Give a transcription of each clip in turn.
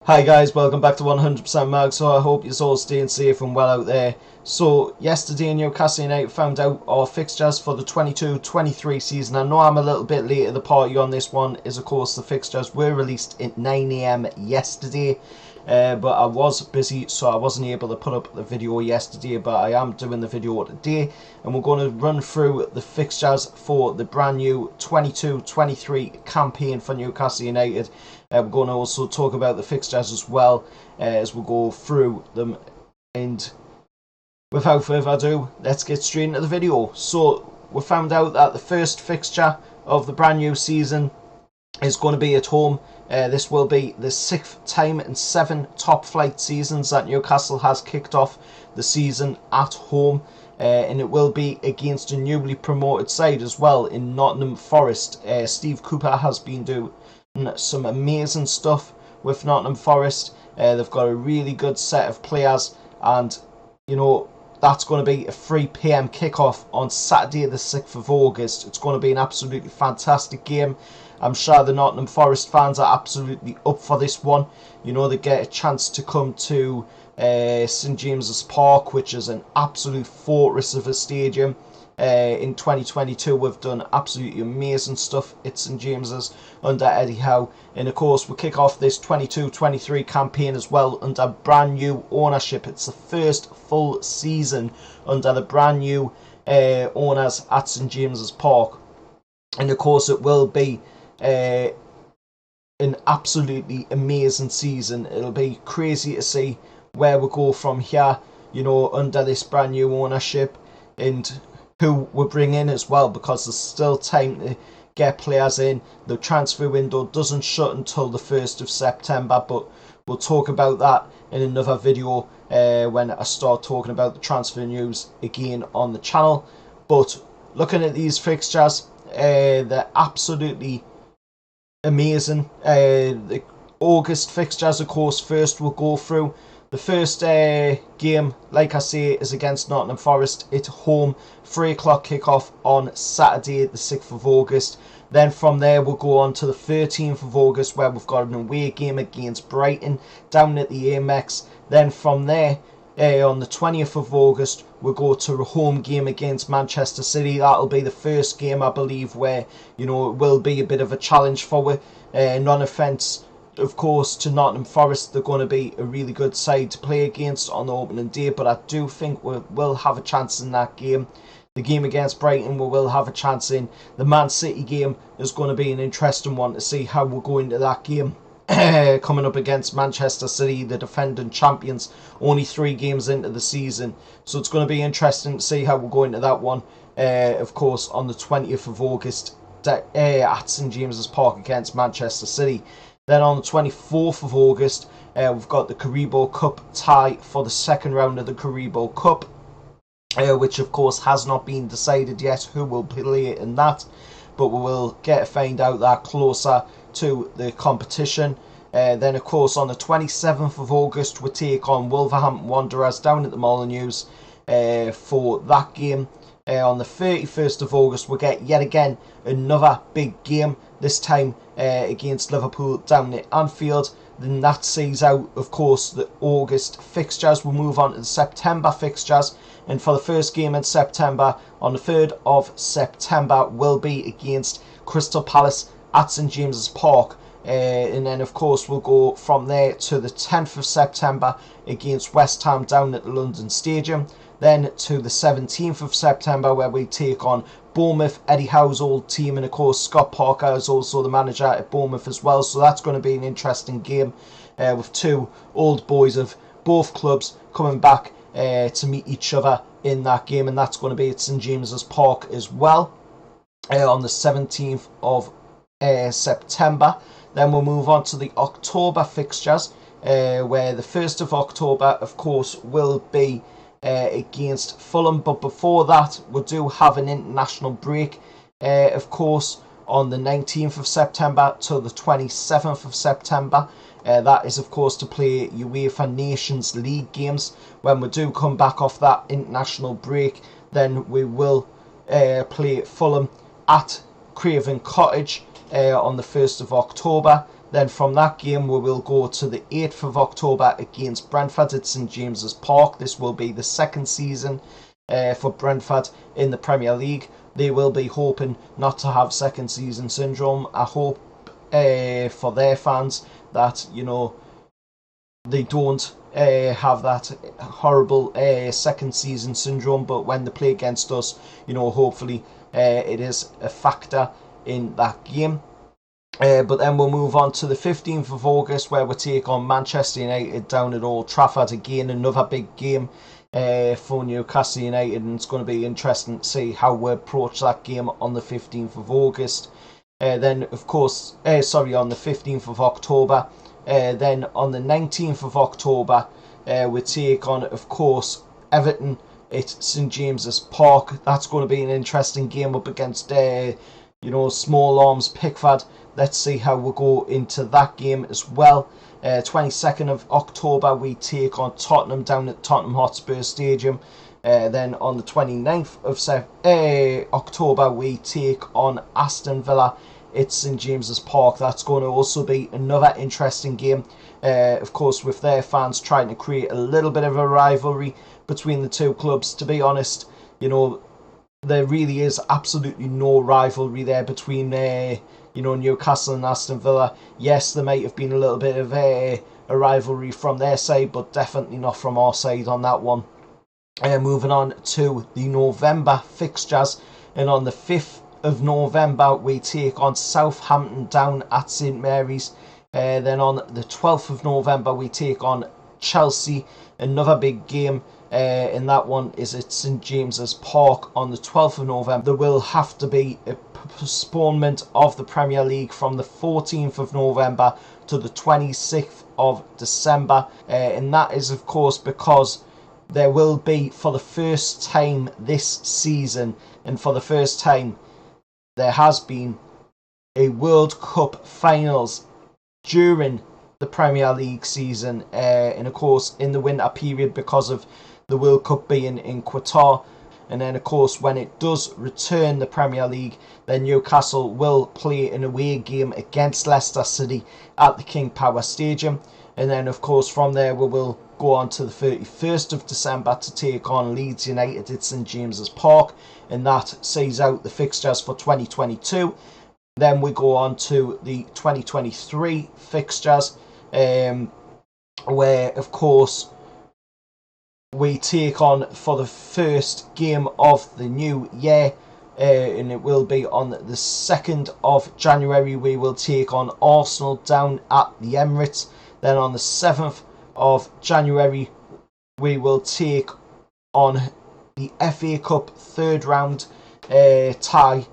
Hi guys, welcome back to 100% Mag. So I hope you're all staying safe and well out there. So yesterday Newcastle United found out our fixtures for the 22-23 season. I know I'm a little bit late to the party on this one, as of course the fixtures were released at 9 AM yesterday. But I was busy, so I wasn't able to put up the video yesterday, but I am doing the video today, and we're going to run through the fixtures for the brand new 22-23 campaign for Newcastle United. We're going to also talk about the fixtures as well as we go through them. And without further ado, let's get straight into the video. So we found out that the first fixture of the brand new season is going to be at home. This will be the 6th time in 7 top flight seasons that Newcastle has kicked off the season at home, and it will be against a newly promoted side as well in Nottingham Forest. Steve Cooper has been doing some amazing stuff with Nottingham Forest. They've got a really good set of players, and you know, that's going to be a 3 PM kickoff on Saturday the 6th of August. It's going to be an absolutely fantastic game. I'm sure the Nottingham Forest fans are absolutely up for this one. You know, they get a chance to come to St James's Park, which is an absolute fortress of a stadium. In 2022 we've done absolutely amazing stuff at St James's under Eddie Howe, and of course we kick off this 22-23 campaign as well under brand new ownership. It's the first full season under the brand new owners at St James's Park, and of course it will be an absolutely amazing season. It'll be crazy to see where we go from here, you know, under this brand new ownership, and who we bring in as well, because there's still time to get players in. The transfer window doesn't shut until the 1st of September, but we'll talk about that in another video when I start talking about the transfer news again on the channel. But looking at these fixtures, they're absolutely amazing. The August fixtures, of course, first we'll go through. The first game, like I say, is against Nottingham Forest at home. 3 o'clock kickoff on Saturday the 6th of August. Then from there we'll go on to the 13th of August, where we've got an away game against Brighton down at the Amex. Then from there, on the 20th of August, we'll go to a home game against Manchester City. That'll be the first game, I believe, where, you know, it will be a bit of a challenge for it. Non-offence, of course, to Nottingham Forest. They're going to be a really good side to play against on the opening day, but I do think we will have a chance in that game. The game against Brighton we will have a chance in. The Man City game is going to be an interesting one to see how we'll go into that game. Coming up against Manchester City, the defending champions, only 3 games into the season, so it's going to be interesting to see how we'll go into that one. Of course, on the 20th of August at St James's Park against Manchester City. Then on the 24th of August, we've got the Carabao Cup tie for the second round of the Carabao Cup, which of course has not been decided yet who will play in that, but we will find out that closer to the competition. Then of course on the 27th of August we take on Wolverhampton Wanderers down at the Molineux for that game. On the 31st of August we get yet again another big game, this time against Liverpool down at Anfield. Then that sees out, of course, the August fixtures. We'll move on to the September fixtures, and for the first game in September, on the 3rd of September, will be against Crystal Palace at St James's Park. And then of course we'll go from there to the 10th of September against West Ham down at the London Stadium. Then to the 17th of September, where we take on Bournemouth, Eddie Howe's old team, and of course Scott Parker is also the manager at Bournemouth as well, so that's going to be an interesting game with 2 old boys of both clubs coming back to meet each other in that game, and that's going to be at St James's Park as well on the 17th of September. Then we'll move on to the October fixtures, where the 1st of October, of course, will be against Fulham, but before that we do have an international break, of course, on the 19th of September to the 27th of September. That is of course to play UEFA Nations League games. When we do come back off that international break, then we will play Fulham at Craven Cottage on the 1st of October. Then from that game we will go to the 8th of October against Brentford at St James's Park. This will be the second season for Brentford in the Premier League. They will be hoping not to have second season syndrome. I hope for their fans that, you know, they don't have that horrible second season syndrome, but when they play against us, you know, hopefully it is a factor in that game. But then we'll move on to the 15th of August, where we take on Manchester United down at Old Trafford. Again, another big game for Newcastle United, and it's going to be interesting to see how we approach that game on the 15th of August. Then, of course, on the 15th of October. Then on the 19th of October, we take on, of course, Everton at St James's Park. That's going to be an interesting game up against, small arms Pickford. Let's see how we go into that game as well. 22nd of October, we take on Tottenham down at Tottenham Hotspur Stadium. Then on the 29th of October, we take on Aston Villa at St James's Park. That's going to also be another interesting game. Of course, with their fans trying to create a little bit of a rivalry between the two clubs. To be honest, you know, there really is absolutely no rivalry there between Newcastle and Aston Villa. Yes, there might have been a little bit of a rivalry from their side, but definitely not from our side on that one. Moving on to the November fixtures, and on the 5th of November we take on Southampton down at St Mary's. Then on the 12th of November we take on Chelsea, another big game, and that one is at St James's Park on the 12th of November. There will have to be a postponement of the Premier League from the 14th of November to the 26th of December, and that is of course because there will be, for the first time this season, and for the first time there has been, a World Cup finals during the Premier League season, and of course in the winter period because of the World Cup being in Qatar. And then of course when it does return the Premier League, then Newcastle will play an away game against Leicester City at the King Power Stadium. And then of course from there we will go on to the 31st of December to take on Leeds United at St James's Park, and that sees out the fixtures for 2022. Then we go on to the 2023 fixtures, where of course we take on, for the first game of the new year, and it will be on the 2nd of January, we will take on Arsenal down at the Emirates. Then on the 7th of January we will take on the FA Cup third round tie,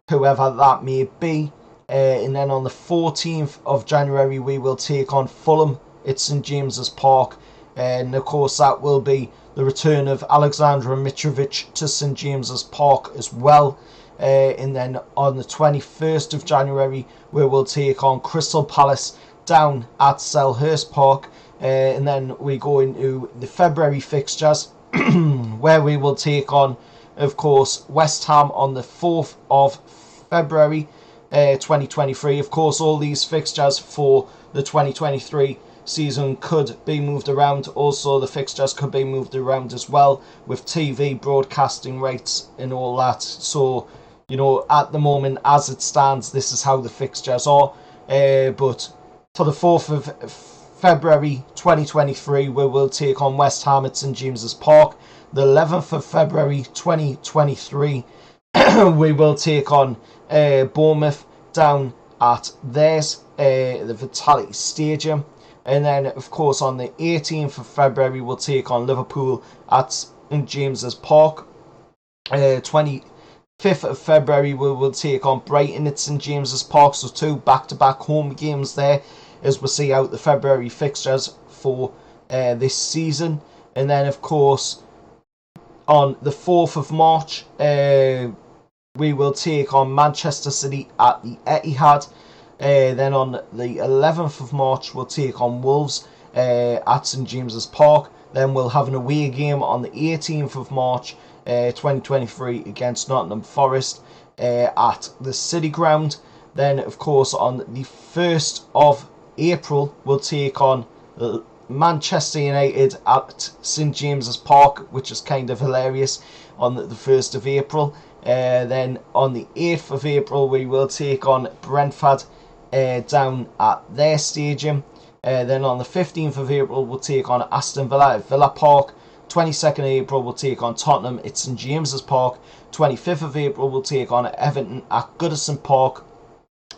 whoever that may be. And then on the 14th of January we will take on Fulham at St James's Park. And of course that will be the return of Alexander Mitrovic to St James's Park as well. And then on the 21st of January we will take on Crystal Palace down at Selhurst Park. And then we go into the February fixtures where we will take on, of course, West Ham on the 4th of February 2023. Of course, all these fixtures for the 2023 season could be moved around. Also, the fixtures could be moved around as well with TV broadcasting rates and all that. So, you know, at the moment, as it stands, this is how the fixtures are. But for the 4th of February 2023, we will take on West Ham at St James's Park. The 11th of February 2023, we will take on Bournemouth down at theirs, the Vitality Stadium. And then, of course, on the 18th of February, we'll take on Liverpool at St James's Park. 25th of February, we will take on Brighton at St James's Park. So 2 back-to-back home games there as we see out the February fixtures for this season. And then, of course, on the 4th of March, we will take on Manchester City at the Etihad. Then on the 11th of March, we'll take on Wolves at St James's Park. Then we'll have an away game on the 18th of March 2023 against Nottingham Forest at the City Ground. Then, of course, on the 1st of April, we'll take on Manchester United at St James's Park, which is kind of hilarious, on the 1st of April. Then on the 8th of April, we will take on Brentford down at their stadium. Then on the 15th of April, we'll take on Aston Villa at Villa Park. 22nd of April, we'll take on Tottenham at St James's Park. 25th of April, we'll take on Everton at Goodison Park.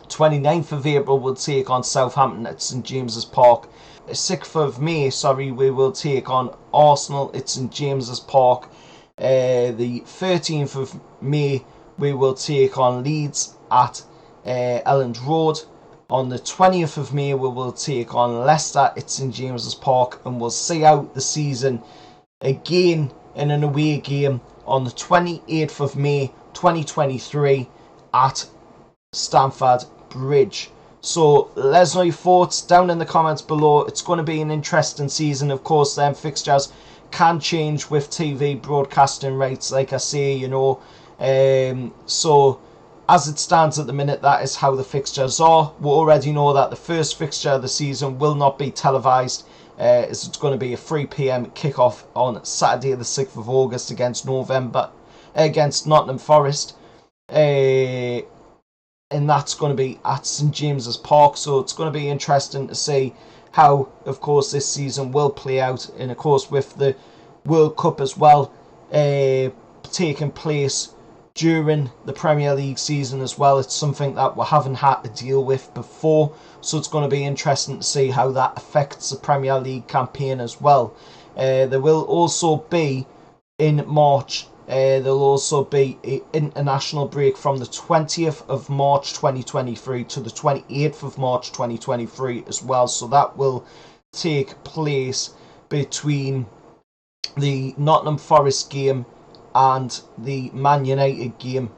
29th of April, we'll take on Southampton at St James's Park. 6th of May, we will take on Arsenal at St James's Park. The 13th of May, we will take on Leeds at Elland Road. On the 20th of May, we will take on Leicester at St James's Park, and we'll see out the season again in an away game on the 28th of May 2023 at Stamford Bridge. So let us know your thoughts down in the comments below. It's going to be an interesting season. Of course, them fixtures can change with TV broadcasting rights, like I say, so as it stands at the minute, that is how the fixtures are. We already know that the first fixture of the season will not be televised, as it's going to be a 3 p.m. kickoff on Saturday the 6th of August against Nottingham Forest. And that's going to be at St James's Park, so it's going to be interesting to see how, of course, this season will play out. And of course, with the World Cup as well taking place during the Premier League season as well, it's something that we haven't had to deal with before, so it's going to be interesting to see how that affects the Premier League campaign as well. There will also be in March, there'll also be an international break from the 20th of March 2023 to the 28th of March 2023 as well. So that will take place between the Nottingham Forest game and the Man United game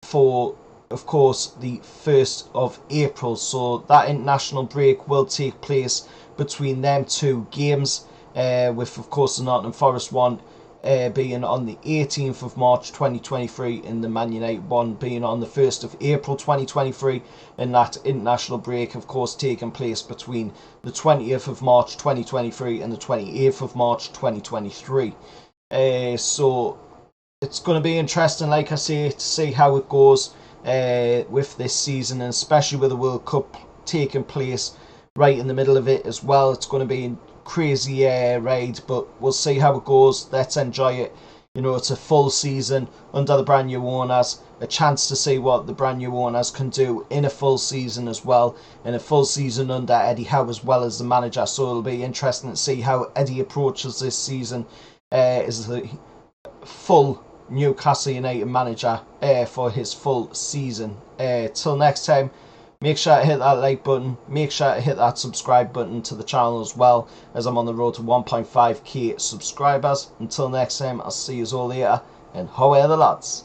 for, of course, the 1st of April. So that international break will take place between them two games, with, of course, the Nottingham Forest one being on the 18th of March 2023 and the Man United one being on the 1st of April 2023, and that international break, of course, taking place between the 20th of March 2023 and the 28th of March 2023. So it's going to be interesting, like I say, to see how it goes with this season, and especially with the World Cup taking place right in the middle of it as well. It's going to be a crazy ride, but we'll see how it goes. Let's enjoy it. It's a full season under the brand new owners, a chance to see what the brand new owners can do in a full season as well, and a full season under Eddie Howe as well as the manager. So it'll be interesting to see how Eddie approaches this season as the full Newcastle United manager for his full season. Till next time, make sure to hit that like button, make sure to hit that subscribe button to the channel as well, as I'm on the road to 1.5k subscribers. Until next time, I'll see you all later, and how are the lads?